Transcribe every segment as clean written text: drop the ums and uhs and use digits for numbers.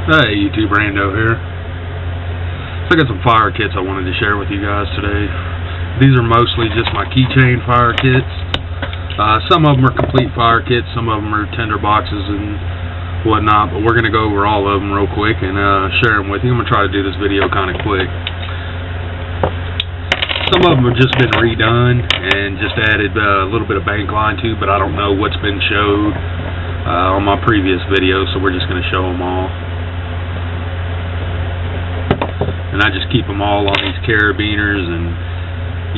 Hey YouTube, Rando here. So I got some fire kits I wanted to share with you guys today. These are mostly just my Keychain fire kits. Some of them are complete fire kits, some of them are tender boxes and whatnot, but we're going to go over all of them real quick and share them with you. I'm going to try to do this video kind of quick. Some of them have just been redone and just added a little bit of bank line to, but I don't know what's been showed on my previous videos, so we're just going to show them all. And I just keep them all on these carabiners and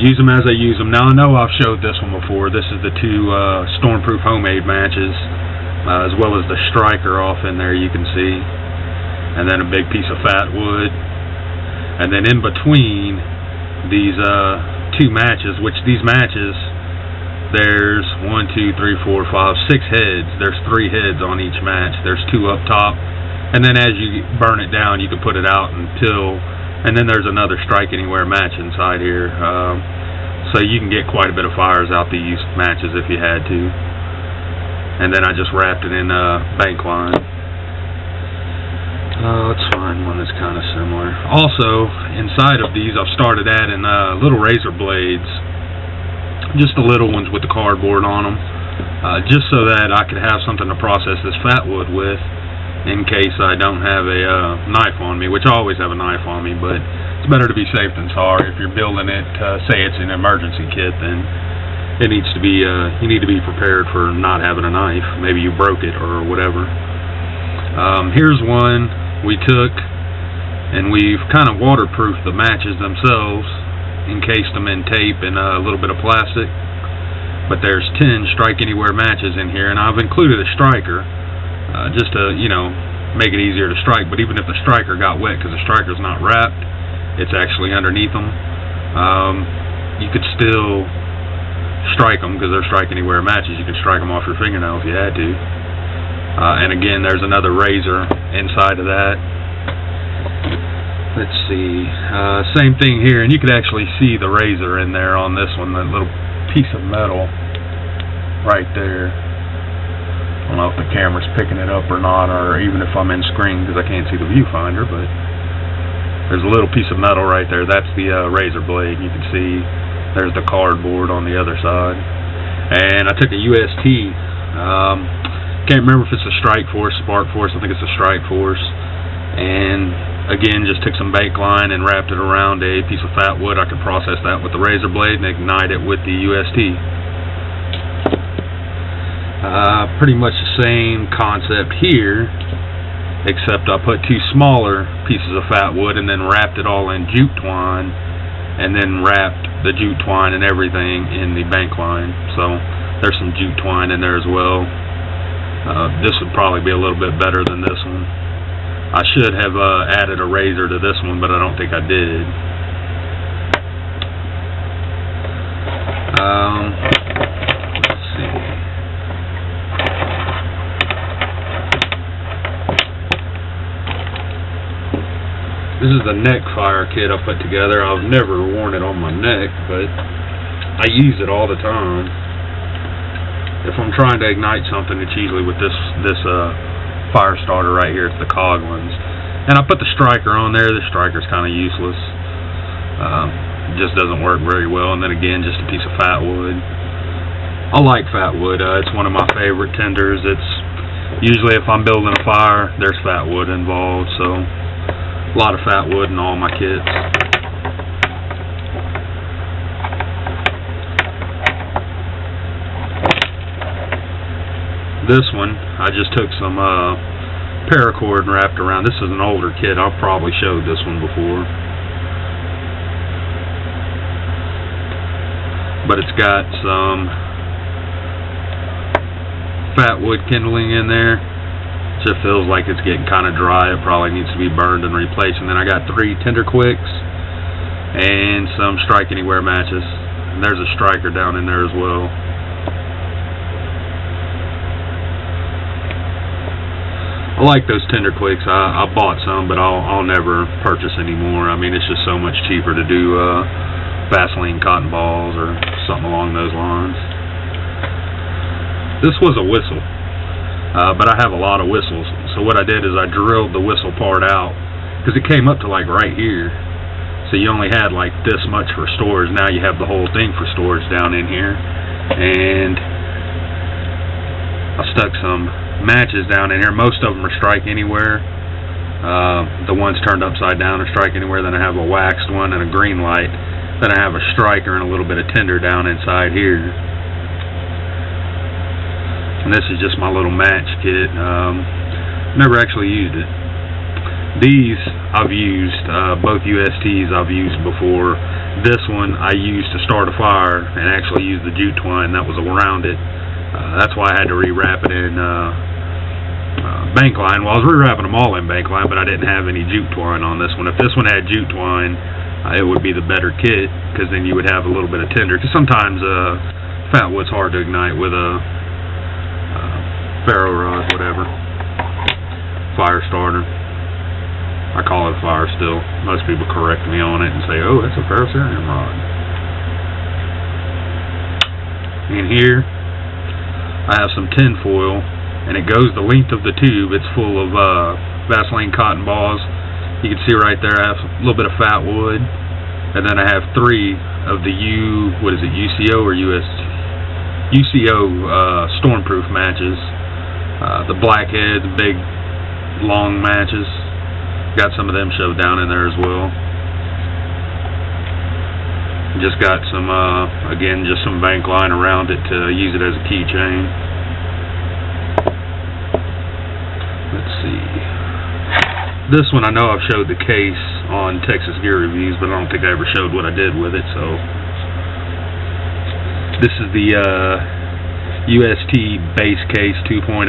use them as I use them. Now I know I've showed this one before. This is the two Stormproof homemade matches, as well as the striker off in there you can see. And then a big piece of fat wood. And then in between these two matches, which these matches, there's 1, 2, 3, 4, 5, 6 heads. There's 3 heads on each match. There's 2 up top. And then as you burn it down, you can put it out until... And then there's another Strike Anywhere match inside here. So you can get quite a bit of fires out these matches if you had to. And then I just wrapped it in bank line. Let's find one that's kind of similar. Also, inside of these, I've started adding little razor blades. Just the little ones with the cardboard on them. Just so that I could have something to process this fat wood with, in case I don't have a knife on me, which I always have a knife on me, but it's better to be safe than sorry. If you're building it, say it's an emergency kit, then it needs to be, you need to be prepared for not having a knife. Maybe you broke it or whatever. Here's one we took, and we've kind of waterproofed the matches themselves, encased them in tape and a little bit of plastic. But there's 10 Strike Anywhere matches in here, and I've included a striker. Just to, you know, make it easier to strike. But even if the striker got wet, because the striker's not wrapped, it's actually underneath them, you could still strike them, because they're Strike Anywhere matches. You could strike them off your fingernail if you had to. And again, there's another razor inside of that. Let's see. Same thing here, and you could actually see the razor in there on this one, that little piece of metal right there. I don't know if the camera's picking it up or not, or even if I'm in screen, because I can't see the viewfinder, but there's a little piece of metal right there. That's the razor blade. You can see there's the cardboard on the other side. And I took a UST. Can't remember if it's a Strike Force, Spark Force. I think it's a Strike Force. And again, just took some bake line and wrapped it around a piece of fat wood. I could process that with the razor blade and ignite it with the UST. Pretty much the same concept here, except I put 2 smaller pieces of fat wood and then wrapped it all in jute twine, and then wrapped the jute twine and everything in the bank line. So there's some jute twine in there as well. This would probably be a little bit better than this one. I should have added a razor to this one, but I don't think I did. Let's see. This is the neck fire kit I put together. I've never worn it on my neck, but I use it all the time. If I'm trying to ignite something, it's usually with this fire starter right here. It's the Coglins. And I put the striker on there. The striker's kind of useless. It just doesn't work very well. And then again, just a piece of fat wood. I like fat wood. It's one of my favorite tenders. It's usually, if I'm building a fire, there's fat wood involved, so a lot of fat wood in all my kits. This one, I just took some paracord and wrapped around. This is an older kit. I've probably showed this one before. But it's got some fat wood kindling in there. Just feels like it's getting kind of dry. It probably needs to be burned and replaced. And then I got 3 Tender Quicks and some Strike Anywhere matches. And there's a striker down in there as well. I like those Tender Quicks. I bought some, but I'll never purchase any more. I mean, it's just so much cheaper to do Vaseline cotton balls or something along those lines. This was a whistle. But I have a lot of whistles, So what I did is I drilled the whistle part out, because it came up to like right here. So you only had like this much for storage. Now you have the whole thing for storage down in here. And I stuck some matches down in here. Most of them are strike anywhere. The ones turned upside down are strike anywhere. Then I have a waxed one and a green light. Then I have a striker and a little bit of tinder down inside here. And this is just my little match kit. Never actually used it. These I've used, both USTs I've used before. This one I used to start a fire and actually used the jute twine that was around it. That's why I had to rewrap it in bank line. Well, I was rewrapping them all in bank line, but I didn't have any jute twine on this one. If this one had jute twine, it would be the better kit, because then you would have a little bit of tinder. Because sometimes fat wood's hard to ignite with a ferro rod, whatever. Fire starter. I call it fire still. Most people correct me on it and say, oh, that's a ferrocerium rod. In here, I have some tin foil, and it goes the length of the tube. It's full of Vaseline cotton balls. You can see right there I have a little bit of fat wood, and then I have 3 of the UCO or UST? UCO stormproof matches. The blackhead, the big long matches. Got some of them shoved down in there as well. Just got some, again, just some bank line around it to use it as a keychain. Let's see. This one I know I've showed the case on Texas Gear Reviews, but I don't think I ever showed what I did with it. So this is the UST base case 2.0.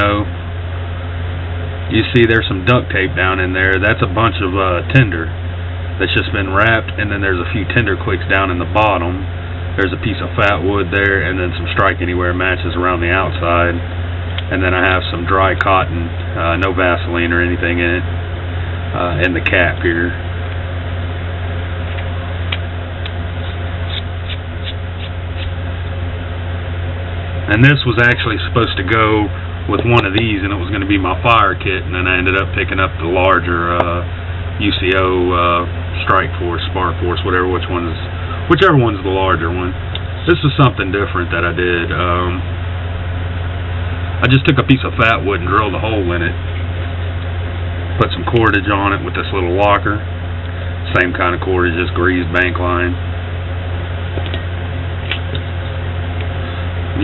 You see there's some duct tape down in there. That's a bunch of tinder that's just been wrapped, and then there's a few tinder clicks down in the bottom. There's a piece of fat wood there, and then some strike anywhere matches around the outside. And then I have some dry cotton, no Vaseline or anything in it. In the cap here. And this was actually supposed to go with one of these, and it was going to be my fire kit, and then I ended up picking up the larger UCO Strike Force, Spark Force, whichever one's the larger one. This is something different that I did. I just took a piece of fat wood and drilled a hole in it. Put some cordage on it with this little locker. Same kind of cordage, just greased bank line.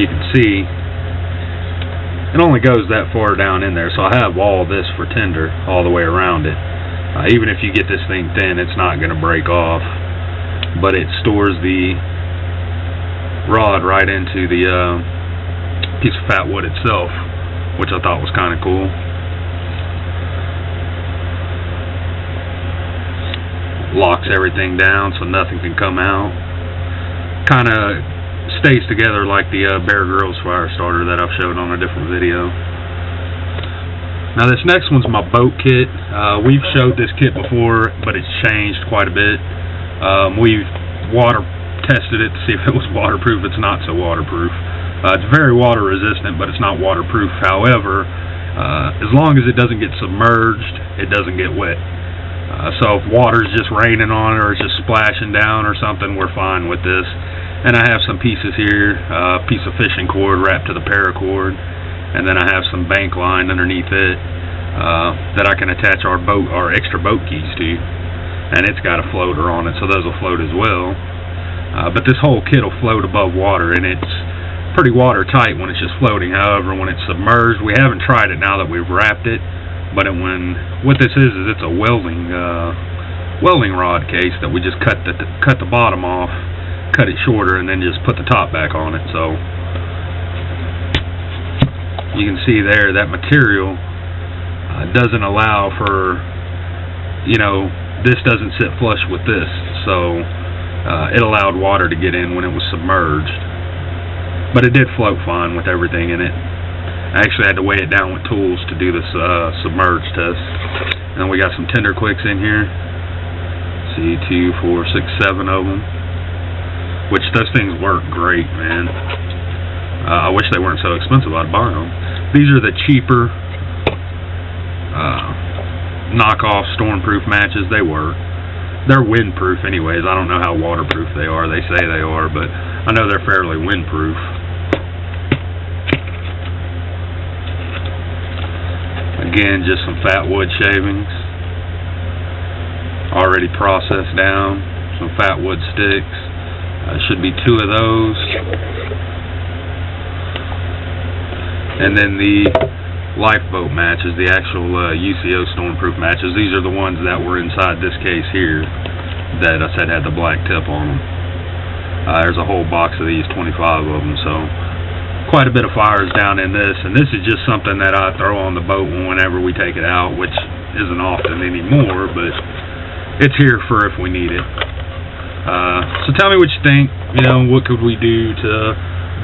You can see it only goes that far down in there, so I have all this for tinder all the way around it. Even if you get this thing thin, it's not going to break off, but it stores the rod right into the piece of fat wood itself, which I thought was kind of cool. Locks everything down so nothing can come out. Kind of stays together like the Bear Grylls fire starter that I've showed on a different video. Now this next one's my boat kit. We've showed this kit before, but it's changed quite a bit. We've water tested it to see if it was waterproof. It's not so waterproof. It's very water resistant, but it's not waterproof. However, as long as it doesn't get submerged, it doesn't get wet. So if water's just raining on it or it's just splashing down or something, we're fine with this. And I have some pieces here, a piece of fishing cord wrapped to the paracord, and then I have some bank line underneath it that I can attach our extra boat keys to, and it's got a floater on it, so those will float as well. But this whole kit will float above water, and it's pretty watertight when it's just floating. However, when it's submerged, we haven't tried it now that we've wrapped it. But what this is it's a welding rod case that we just cut the bottom off, cut it shorter, and then just put the top back on it. So you can see there that material doesn't allow for, this doesn't sit flush with this, so it allowed water to get in when it was submerged. But it did float fine with everything in it. I actually had to weigh it down with tools to do this submerged test. And then we got some tinder clicks in here. See, 2, 4, 6, 7 of them. Which those things work great, man. I wish they weren't so expensive. I'd buy them. These are the cheaper knockoff stormproof matches. They were. They're windproof anyways. I don't know how waterproof they are. They say they are, but I know they're fairly windproof. Again, just some fat wood shavings. Already processed down. Some fat wood sticks. Should be 2 of those. And then the lifeboat matches, the actual UCO stormproof matches. These are the ones that were inside this case here that I said had the black tip on them. There's a whole box of these, 25 of them, so quite a bit of fires down in this. And this is just something that I throw on the boat whenever we take it out, which isn't often anymore, but it's here for if we need it. So tell me what you think. You know, what could we do to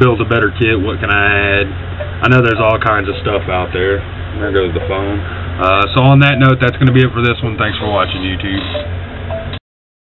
build a better kit? What can I add? I know there's all kinds of stuff out there. There goes the phone. So on that note, that's going to be it for this one. Thanks for watching, YouTube.